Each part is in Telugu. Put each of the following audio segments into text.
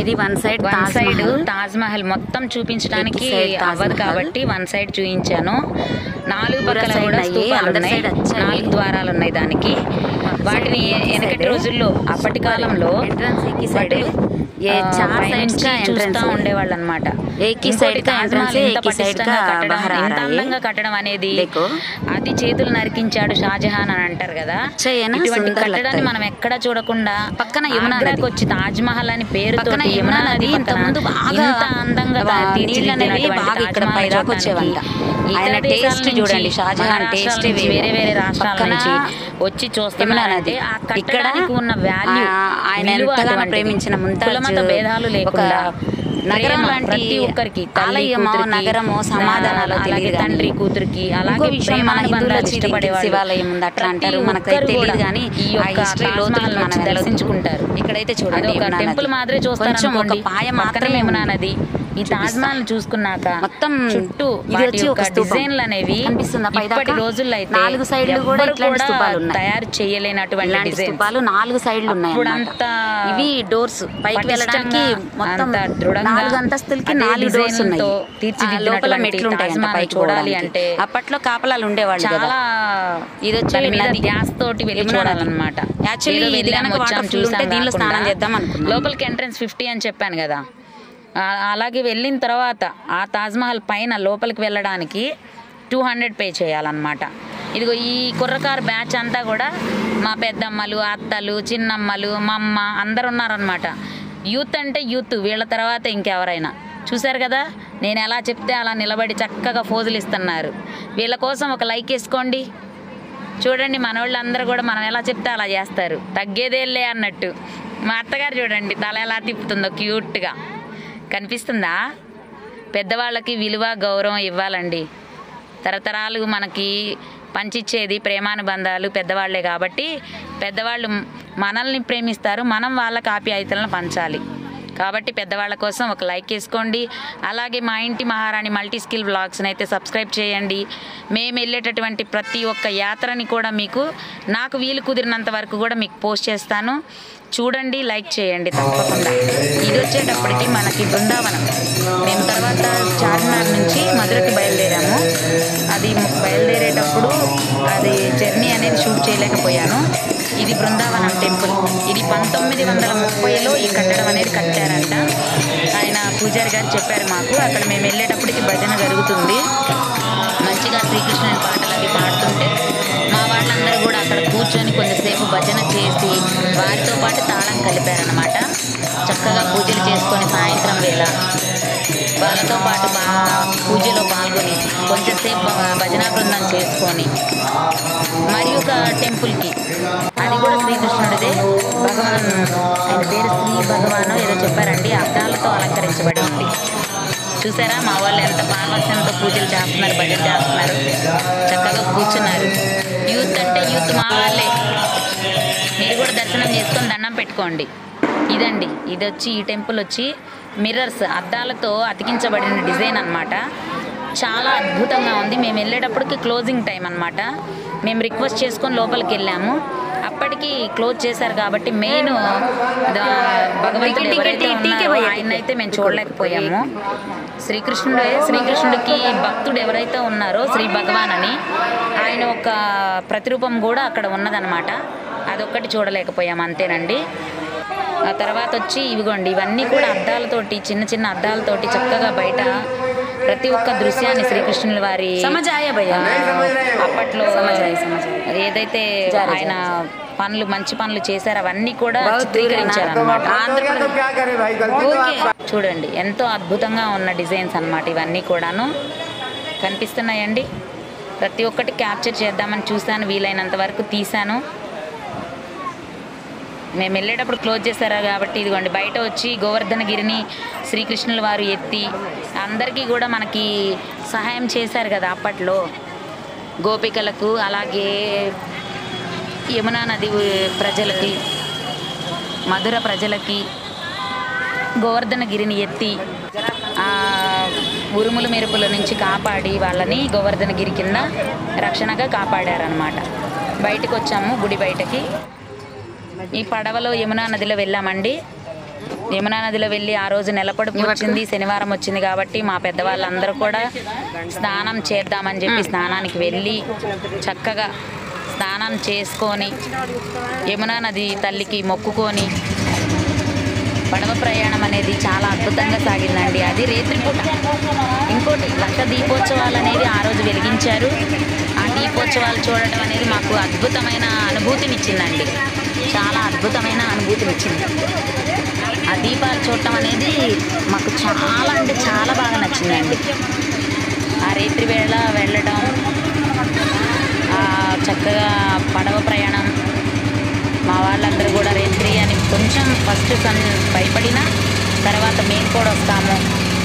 ఇది వన్ సైడ్ తాజ్ మహల్ మొత్తం చూపించడానికి అవ్వదు కాబట్టి వన్ సైడ్ చూపించాను. 4 పక్కల కూడా స్తూపాలు ఉన్నాయి, 4 ద్వారాలు ఉన్నాయి దానికి. వాటిని వెనకటి రోజుల్లో అప్పటి కాలంలో చూస్తూ ఉండేవాళ్ళు అనమాట. ఇంత అందంగా కట్టడం అనేది అది చేతులు నరికించాడు షాజహాన్ అని అంటారు కదా. ఇటువంటి కట్టడాన్ని మనం ఎక్కడ చూడకుండా పక్కన యమునాకి వచ్చి తాజ్ మహల్ అని పేరుతో యమునా నది ఇంత అందంగా చూడండి. షాజహాన్ టేస్ట్ వేరే వేరే రాష్ట్రాల నుంచి వచ్చి చూస్తున్నారంటే ఆ కట్టడానికి ఉన్న వాల్యూ, ఆయన ప్రేమించిన కులమత భేదాలు లేకుండా నగరం ప్రతి ఒక్కరికి నగరము సమాధానాలు అలాగే తండ్రి కూతురికి అలాగే ఇష్టపడే శివాలయం ఉంది అట్లా అంటారు. మనకైతే తెలియదు కానీ ఈ యొక్క దర్శించుకుంటారు. ఇక్కడైతే చూడండి ఒక టెంపుల్ మాదిరి చూస్తారు. ఒక పాయ మాత్రమే యమునా నది. ఈ తాజ్ మహల్ చూసుకున్నాక మొత్తం చుట్టూ డిజైన్లు అనేవి ఇప్పటి రోజుల్లో అయితే 4 సైడ్లు కూడా తయారు చేయలేనటువంటి స్థూపాలు 4 సైడ్లు ఉన్నాయి. ఇవి డోర్స్ పైకి వెళ్ళడానికి మొత్తం దృఢంగా 4 అంతస్తులకి 4 డోర్స్ ఉన్నాయి. లోపల మెట్లు ఉంటాయి పైకి చూడాలి అంటే. అప్పట్లో కాపలాలు ఉండేవాళ్ళు చాలా. ఇది వచ్చి గ్యాస్ తోటి వెళ్ళి చూడాలన్నమాట. యాక్చువల్లీ ఇది కనుక వాటర్ ఫుల్ ఉంటే దీనిలో స్నానం చేద్దాం అనుకున్నాం. లోపలికి ఎంట్రన్స్ 50 అని చెప్పాను కదా. అలాగే వెళ్ళిన తర్వాత ఆ తాజ్మహల్ పైన లోపలికి వెళ్ళడానికి 200 పే చేయాలన్నమాట. ఇదిగో ఈ కుర్రకారు బ్యాచ్ అంతా కూడా మా పెద్దమ్మలు, అత్తలు, చిన్నమ్మలు, మా అమ్మ అందరు ఉన్నారనమాట. యూత్ అంటే యూత్, వీళ్ళ తర్వాత ఇంకెవరైనా. చూశారు కదా నేను ఎలా చెప్తే అలా నిలబడి చక్కగా ఫోజులు ఇస్తున్నారు. వీళ్ళ కోసం ఒక లైక్ వేసుకోండి. చూడండి మనోళ్ళందరూ కూడా మనం ఎలా చెప్తే అలా చేస్తారు, తగ్గేదేలే అన్నట్టు. మా అత్తగారు చూడండి తల ఎలా తిప్పుతుందో క్యూట్గా కనిపిస్తుందా. పెద్దవాళ్ళకి విలువ గౌరవం ఇవ్వాలండి. తరతరాలు మనకి పంచిచ్చేది ప్రేమానుబంధాలు పెద్దవాళ్లే కాబట్టి పెద్దవాళ్ళు మనల్ని ప్రేమిస్తారు, మనం వాళ్ళకి ఆప్యాయతలను పంచాలి. కాబట్టి పెద్దవాళ్ళ కోసం ఒక లైక్ వేసుకోండి. అలాగే మా ఇంటి మహారాణి మల్టీ స్కిల్ వ్లాగ్స్ని అయితే సబ్స్క్రైబ్ చేయండి. మేము వెళ్ళేటటువంటి ప్రతి ఒక్క యాత్రని కూడా మీకు నాకు వీలు కుదిరినంత వరకు కూడా మీకు పోస్ట్ చేస్తాను. చూడండి, లైక్ చేయండి తప్పకుండా. ఇది వచ్చేటప్పటికి మనకి బృందావనం. మేము తర్వాత చార్మినార్ నుంచి మధురకి బయలుదేరాము. అది బయలుదేరేటప్పుడు అది జర్నీ అనేది షూట్ చేయలేకపోయాను. ఇది బృందావనం టెంపుల్. ఇది 1930లో ఈ కట్టడం అనేది కట్టారంట. ఆయన పూజారి గారు చెప్పారు మాకు. అక్కడ మేము వెళ్ళేటప్పటికి భజన జరుగుతుంది. మంచిగా శ్రీకృష్ణుని పాటలు అవి పాడుతుంటే మా వాళ్ళందరూ కూడా అక్కడ కూర్చొని కొంతసేపు భజన చేసి వారితో పాటు తాళం కలిపారనమాట. చక్కగా పూజలు చేసుకొని సాయంత్రం వేళ వాళ్ళతో పాటు పూజలో పాల్గొని కొంచెంసేపు భజన బృందం చేసుకొని మరి ఒక టెంపుల్కి, అది కూడా శ్రీకృష్ణుడిదే, భగవాన్ ఆయన పేరు శ్రీ భగవాను ఏదో చెప్పారండి, అద్దాలతో అలంకరించబడి ఉంది. చూసారా మా వాళ్ళు ఎంత పార్వశ్యంతో పూజలు చేస్తున్నారు, భజన చేస్తున్నారు, చక్కగా కూర్చున్నారు. యూత్ అంటే యూత్ మా వాళ్ళే. మీరు కూడా దర్శనం చేసుకొని దండం పెట్టుకోండి. ఇదండి, ఇది వచ్చి ఈ టెంపుల్ వచ్చి మిర్రర్స్ అద్దాలతో అతికించబడిన డిజైన్ అన్నమాట. చాలా అద్భుతంగా ఉంది. మేము వెళ్ళేటప్పటికి క్లోజింగ్ టైం అన్నమాట. మేము రిక్వెస్ట్ చేసుకొని లోపలికి వెళ్ళాము. అప్పటికి క్లోజ్ చేశారు కాబట్టి మెయిన్ భగవంతుడు ఆయన అయితే మేము చూడలేకపోయాము. శ్రీకృష్ణుడికి భక్తుడు ఎవరైతే ఉన్నారో శ్రీ భగవాన్ అని ఆయన ఒక ప్రతిరూపం కూడా అక్కడ ఉన్నదన్నమాట. అదొక్కటి చూడలేకపోయాము అంతేనండి. ఆ తర్వాత వచ్చి ఇవిగోండి, ఇవన్నీ కూడా అద్దాలతోటి, చిన్న చిన్న అద్దాలతోటి చక్కగా బయట ప్రతి ఒక్క దృశ్యాన్ని శ్రీకృష్ణుల వారి అప్పట్లో ఏదైతే ఆయన పనులు మంచి పనులు చేశారో అవన్నీ కూడా చిత్రీకరించారన్నమాట. చూడండి ఎంతో అద్భుతంగా ఉన్న డిజైన్స్ అన్నమాట. ఇవన్నీ కూడాను కనిపిస్తున్నాయండి. ప్రతి ఒక్కటి క్యాప్చర్ చేద్దామని చూశాను, వీలైనంత వరకు తీశాను. మేము వెళ్ళేటప్పుడు క్లోజ్ చేశారా కాబట్టి ఇదిగోండి బయట వచ్చి గోవర్ధనగిరిని శ్రీకృష్ణుల వారు ఎత్తి అందరికీ కూడా మనకి సహాయం చేశారు కదా అప్పట్లో గోపికలకు, అలాగే యమునా నది ప్రజలకి, మధుర ప్రజలకి గోవర్ధనగిరిని ఎత్తి ఉరుముల మెరుపుల నుంచి కాపాడి వాళ్ళని గోవర్ధనగిరి కింద రక్షణగా కాపాడారనమాట. బయటకు వచ్చాము గుడి బయటకి. ఈ పడవలో యమునా నదిలో వెళ్ళామండి. యమునా నదిలో వెళ్ళి ఆ రోజు నెలపొడుపు వచ్చింది, శనివారం వచ్చింది కాబట్టి మా పెద్దవాళ్ళందరూ కూడా స్నానం చేద్దామని చెప్పి స్నానానికి వెళ్ళి చక్కగా స్నానం చేసుకొని యమునా నది తల్లికి మొక్కుకొని పడవ ప్రయాణం అనేది చాలా అద్భుతంగా సాగిందండి. అది రేత్రిపూట. ఇంకోటి లక్ష దీపోత్సవాలు అనేది ఆ రోజు వెలిగించారు. ఆ దీపోత్సవాలు చూడటం అనేది మాకు అద్భుతమైన అనుభూతినిచ్చిందండి. చాలా అద్భుతమైన అనుభూతినిచ్చింది. ఆ దీపాలు చూడటం అనేది మాకు చాలా అంటే చాలా బాగా నచ్చిందండి. ఆ రేత్రి వేళ వెళ్ళడం, చక్కగా పడవ ప్రయాణం, మా వాళ్ళందరూ కూడా రేత్రి అని కొంచెం ఫస్ట్ భయపడినా తర్వాత మేము కూడా వస్తాము,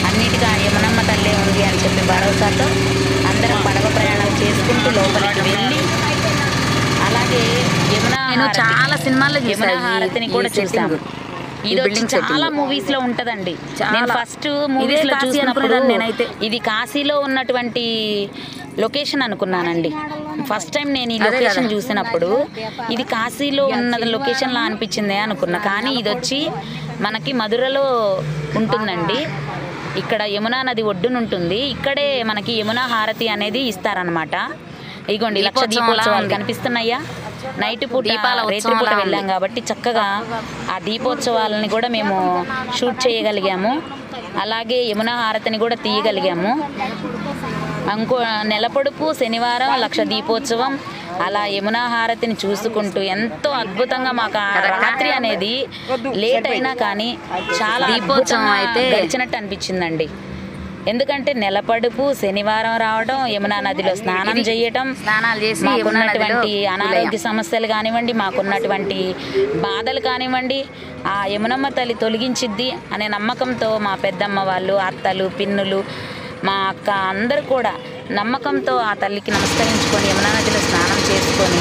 అన్నిటికీ యమునమ్మ తల్లే ఉంది అని చెప్పి భరోసాతో అందరం పడవ ప్రయాణం చేసుకుంటూ లోపలికి వెళ్ళి, అలాగే నేను చాలా సినిమాల్లో యమునా హారతిని కూడా చూసాము. ఇది చాలా మూవీస్ లో ఉంటదండి. నేను ఫస్ట్ మూవీస్ లో చూసినప్పుడు నేనైతే ఇది కాశీలో ఉన్నటువంటి లొకేషన్ అనుకున్నానండి. ఫస్ట్ టైం నేను ఈ లొకేషన్ చూసినప్పుడు ఇది కాశీలో ఉన్న లొకేషన్ లా అనిపించిందే అనుకున్నా. కానీ ఇది వచ్చి మనకి మధురలో ఉంటుందండి. ఇక్కడ యమునా నది ఒడ్డున ఉంటుంది. ఇక్కడే మనకి యమునా హారతి అనేది ఇస్తారనమాట. ఇగోండి లక్ష దీపోత్సవాలు కనిపిస్తున్నాయా. నైట్ పూట రేత్రి పూట వెళ్ళాం కాబట్టి చక్కగా ఆ దీపోత్సవాలని కూడా మేము షూట్ చేయగలిగాము. అలాగే యమునా హారతిని కూడా తీయగలిగాము. ఇంకో నెలపొడుపు, శనివారం, లక్ష దీపోత్సవం, అలా యమునా హారతిని చూసుకుంటూ ఎంతో అద్భుతంగా మాకు ఆ రాత్రి అనేది లేట్ అయినా కానీ చాలా దీపోత్సవం అయితే గడిచినట్టు అనిపించిందండి. ఎందుకంటే నెలపడుపు, శనివారం రావడం, యమునా నదిలో స్నానం చేయటం, స్నానాలు చేసి మాకున్నటువంటి అనారోగ్య సమస్యలు కానివ్వండి, మాకున్నటువంటి బాధలు కానివ్వండి, ఆ యమునమ్మ తల్లి తొలగించిద్ది అనే నమ్మకంతో మా పెద్దమ్మ వాళ్ళు, అత్తలు, పిన్నులు, మా అక్క అందరూ కూడా నమ్మకంతో ఆ తల్లికి నమస్కరించుకొని యమునా నదిలో స్నానం చేసుకొని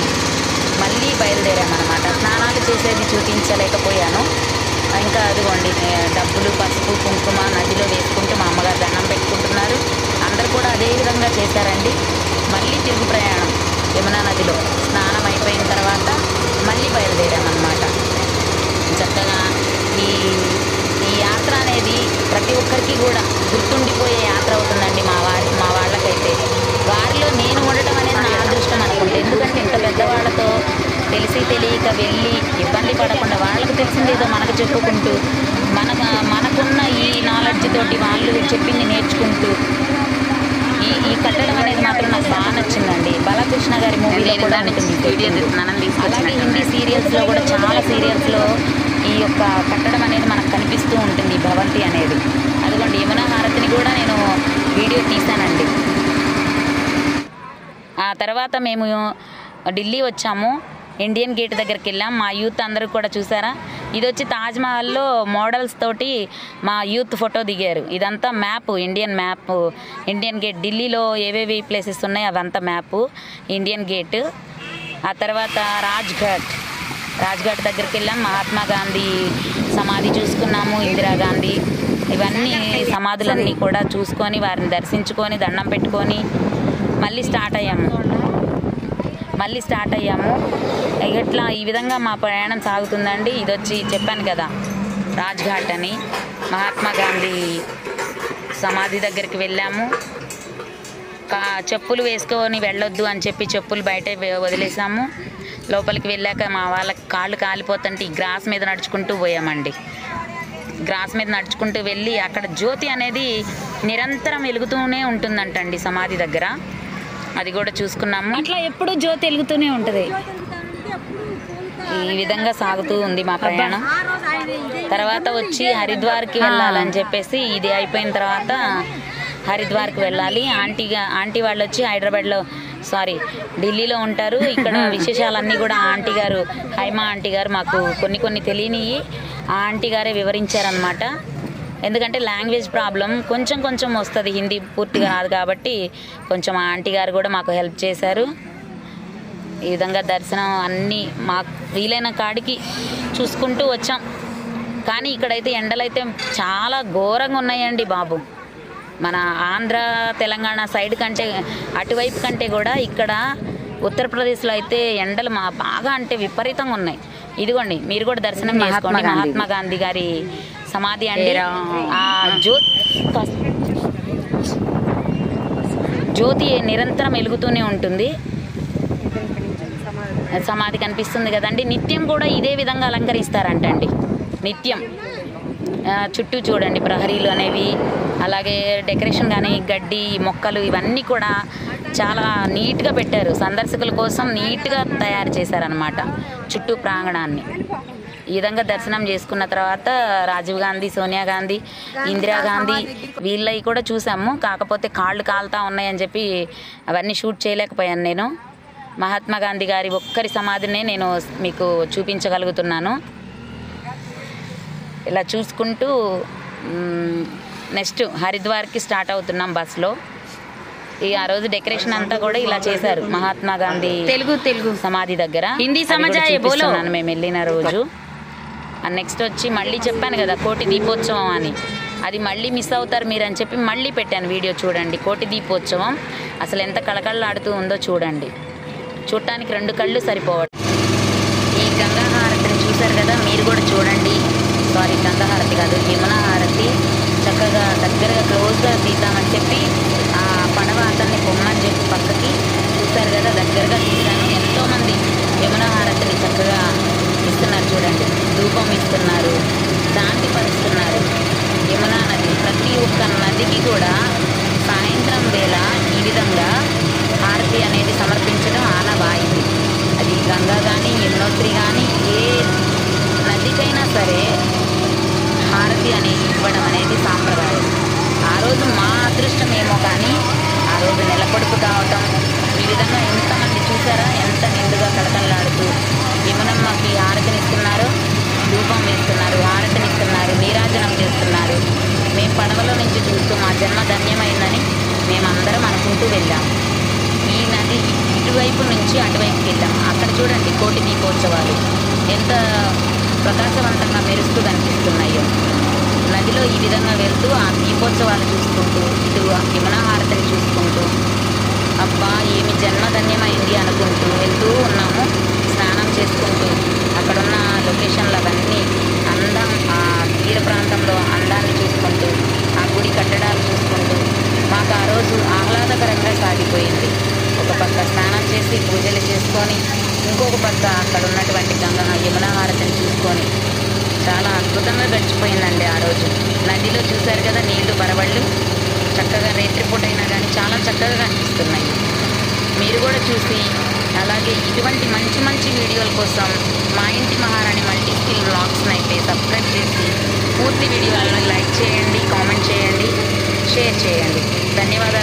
మళ్ళీ బయలుదేరామన్నమాట. స్నానాలు చేసేది చూపించలేకపోయాను. ఇంకా అదిగోండి డబ్బులు, పసుపు, కుంకుమ నదిలో వేసుకుంటూ మా అమ్మగారు దండం పెట్టుకుంటున్నారు. అందరూ కూడా అదే విధంగా చేశారండి. మళ్ళీ తిరుగు ప్రయాణం యమునా నదిలో స్నానం అయిపోయిన తర్వాత మళ్ళీ బయలుదేరామన్నమాట. చక్కగా ఈ యాత్ర అనేది ప్రతి ఒక్కరికి కూడా గుర్తుండిపోయే యాత్ర అవుతుందండి. మా వాళ్ళకైతే వారిలో నేను ఉండటం అనేది నా అదృష్టం అనుకుంటే. ఎందుకంటే ఇంత పెద్దవాళ్ళతో తెలిసి తెలియక వెళ్ళి ఇబ్బంది పడకుండా వాళ్ళకు తెలిసిందేదో మనకు చెప్పుకుంటూ మనకున్న ఈ నాలెడ్జ్ తోటి వాళ్ళు చెప్పింది నేర్చుకుంటూ ఈ కట్టడం అనేది మాత్రం నాకు బాగా నచ్చిందండి. బాలకృష్ణ గారి మూవీలో కూడా అలాగే హిందీ సీరియల్స్లో కూడా చాలా సీరియల్స్లో ఈ యొక్క కట్టడం అనేది మనకు కనిపిస్తూ ఉంటుంది, భవంతి అనేది. అదిగోండి యమునా హారతిని కూడా నేను వీడియో తీశానండి. ఆ తర్వాత మేము ఢిల్లీ వచ్చాము. ఇండియన్ గేట్ దగ్గరికి వెళ్ళాం. మా యూత్ అందరూ కూడా చూసారా. ఇది వచ్చి తాజ్మహల్లో మోడల్స్ తోటి మా యూత్ ఫోటో దిగారు. ఇదంతా map, Indian map. Indian gate ఢిల్లీలో ఏవేవి ప్లేసెస్ ఉన్నాయి అవంతా మ్యాప్, ఇండియన్ గేట్. ఆ తర్వాత రాజ్ఘాట్ దగ్గరికి వెళ్ళాం. మహాత్మా గాంధీ సమాధి చూసుకున్నాము, ఇందిరాగాంధీ, ఇవన్నీ సమాధులన్నీ కూడా చూసుకొని వారిని దర్శించుకొని దండం పెట్టుకొని మళ్ళీ స్టార్ట్ అయ్యాము. ఇట్లా ఈ విధంగా మా ప్రయాణం సాగుతుందండి. ఇది వచ్చి చెప్పాను కదా రాజ్ఘాట్ అని. మహాత్మా గాంధీ సమాధి దగ్గరికి వెళ్ళాము. చెప్పులు వేసుకొని వెళ్ళొద్దు అని చెప్పి చెప్పులు బయట వదిలేసాము. లోపలికి వెళ్ళాక మా వాళ్ళకి కాళ్ళు కాలిపోతుంటే ఈ గ్రాస్ మీద నడుచుకుంటూ పోయామండి. గ్రాస్ మీద నడుచుకుంటూ వెళ్ళి అక్కడ జ్యోతి అనేది నిరంతరం వెలుగుతూనే ఉంటుందంటండి సమాధి దగ్గర. అది కూడా చూసుకున్నాము. అట్లా ఎప్పుడూ జ్యోతి వెలుగుతూనే ఉంటుంది. ఈ విధంగా సాగుతూ ఉంది మా ప్రయాణం. తర్వాత వచ్చి హరిద్వార్కి వెళ్ళాలని చెప్పేసి ఇది అయిపోయిన తర్వాత హరిద్వార్కి వెళ్ళాలి. ఆంటీ వాళ్ళు వచ్చి ఢిల్లీలో ఉంటారు. ఇక్కడ విశేషాలన్నీ కూడా ఆంటీ గారు, హైమా ఆంటీ గారు మాకు కొన్ని తెలియనివి ఆ ఆంటీ గారే వివరించారనమాట. ఎందుకంటే లాంగ్వేజ్ ప్రాబ్లం కొంచెం వస్తుంది, హిందీ పూర్తిగా రాదు కాబట్టి కొంచెం ఆ ఆంటీ గారు కూడా మాకు హెల్ప్ చేశారు. ఈ విధంగా దర్శనం అన్నీ మాకు వీలైన కాడికి చూసుకుంటూ వచ్చాం. కానీ ఇక్కడైతే ఎండలైతే చాలా ఘోరంగా ఉన్నాయండి బాబు. మన ఆంధ్ర తెలంగాణ సైడ్ కంటే అటువైపు కంటే కూడా ఇక్కడ ఉత్తరప్రదేశ్లో అయితే ఎండలు బాగా అంటే విపరీతంగా ఉన్నాయి. ఇదిగోండి మీరు కూడా దర్శనం చేసుకోండి. మహాత్మా గాంధీ గారి సమాధి అండి. ఆ జ్యోతి నిరంతరం వెలుగుతూనే ఉంటుంది. సమాధి కనిపిస్తుంది కదండి. నిత్యం కూడా ఇదే విధంగా అలంకరిస్తారంటండి. నిత్యం చుట్టూ చూడండి ప్రహరీలు అనేవి, అలాగే డెకరేషన్ కానీ గడ్డి మొక్కలు ఇవన్నీ కూడా చాలా నీట్గా పెట్టారు. సందర్శకుల కోసం నీట్గా తయారు చేశారనమాట చుట్టూ ప్రాంగణాన్ని. ఈ విధంగా దర్శనం చేసుకున్న తర్వాత రాజీవ్ గాంధీ, సోనియా గాంధీ, ఇందిరాగాంధీ వీళ్ళవి కూడా చూసాము. కాకపోతే కాళ్ళు కాలుతా ఉన్నాయని చెప్పి అవన్నీ షూట్ చేయలేకపోయాను నేను. మహాత్మా గాంధీ గారి ఒక్కరి సమాధినే నేను మీకు చూపించగలుగుతున్నాను. ఇలా చూసుకుంటూ నెక్స్ట్ హరిద్వార్కి స్టార్ట్ అవుతున్నాం బస్లో. ఆ రోజు డెకరేషన్ అంతా కూడా ఇలా చేశారు మహాత్మా గాంధీ తెలుగు సమాధి దగ్గర. హిందీ చూపిస్తున్నాను మేము వెళ్ళిన రోజు. నెక్స్ట్ వచ్చి మళ్ళీ చెప్పాను కదా కోటి దీపోత్సవం అని, అది మళ్ళీ మిస్ అవుతారు మీరు అని చెప్పి మళ్ళీ పెట్టాను వీడియో. చూడండి కోటి దీపోత్సవం అసలు ఎంత కళకళలాడుతూ ఉందో చూడండి. చూడటానికి 2 కళ్ళు సరిపోవడం. ఈ గంగా హారతిని చూశారు కదా, మీరు కూడా చూడండి. సారీ, గంగా హారతి కాదు, యమునా హారతి. చక్కగా దగ్గరగా క్లోజ్గా తీద్దామని చెప్పి ఆ పడవ అతన్ని పొమ్మని చెప్పి పక్కకి చూశారు కదా, దగ్గరగా తీశాను. ఎంతోమంది యమునా హారతిని చక్కగా ఇస్తున్నారు చూడండి. ధూపం ఇస్తున్నారు, శాంతి పరుస్తున్నారు. యమునా నది, ప్రతి ఒక్క నదికి కూడా సాయంత్రం వేళ ఈ విధంగా హారతి అనేది సమర్పించడం ఆనవాయితీ. అది గంగా కానీ యమునోత్రి కానీ ఏ నదికైనా సరే హారతి అనేది ఇవ్వడం అనేది సాంప్రదాయం. ఆ రోజు మా అదృష్టం ఏమో కానీ ఆ రోజు నెలకొడుపు కావటం, ఈ విధంగా ఎంతమంది చూసారా ఎంత నిండుగా కళకళలాడుతూ యమునమ్మకి హారతినిస్తున్నారు, ధూపం వేస్తున్నారు, హారతినిస్తున్నారు, నీరాజనం చేస్తున్నారు. మేము పడవలో నుంచి చూస్తూ మా జన్మ ధన్యమైందని మేమందరం అనుకుంటూ వెళ్ళాం. ఈ నది ఇటువైపు నుంచి అటువైపుకి వెళ్ళాం. అక్కడ చూడండి కోటి దీపోత్సవాలు ఎంత ప్రకాశవంతంగా మెరుస్తూ కనిపిస్తున్నాయో. నదిలో ఈ విధంగా వెళ్తూ ఆ దీపోత్సవాలు చూసుకుంటూ ఇటు యమునా హారతిని చూసుకుంటూ అబ్బా ఏమి జన్మధన్యమైంది అనుకుంటూ వెళ్తూ ఉన్నాము. స్నానం చేసుకుంటూ అక్కడున్న లొకేషన్లు అవన్నీ అందం, ఆ తీర ప్రాంతంలో అందాన్ని చూసుకుంటూ ఆ గుడి కట్టడాలు చూసుకుంటూ మాకు ఆ రోజు ఆహ్లాదకరంగా సాగిపోయింది. ఒక పక్క స్నానం చేసి పూజలు చేసుకొని, ఇంకొక పక్క అక్కడ ఉన్నటువంటి యమునా హారతిని చూసుకొని చాలా అద్భుతంగా గడిచిపోయిందండి ఆ రోజు. నదిలో చూశారు కదా నీళ్లు బరవళ్ళు చక్కగా రేత్రిపూట అయినా కానీ చాలా చక్కగా కనిపిస్తున్నాయి. మీరు కూడా చూసి అలాగే ఇటువంటి మంచి మంచి వీడియోల కోసం మా ఇంటి మహారాణి మల్టీ స్కిల్ వ్లాగ్స్ని అయితే సబ్స్క్రైబ్ చేసి పూర్తి వీడియోలను లైక్ చేయండి, కామెంట్ చేయండి, షేర్ చేయండి. ధన్యవాదాలు.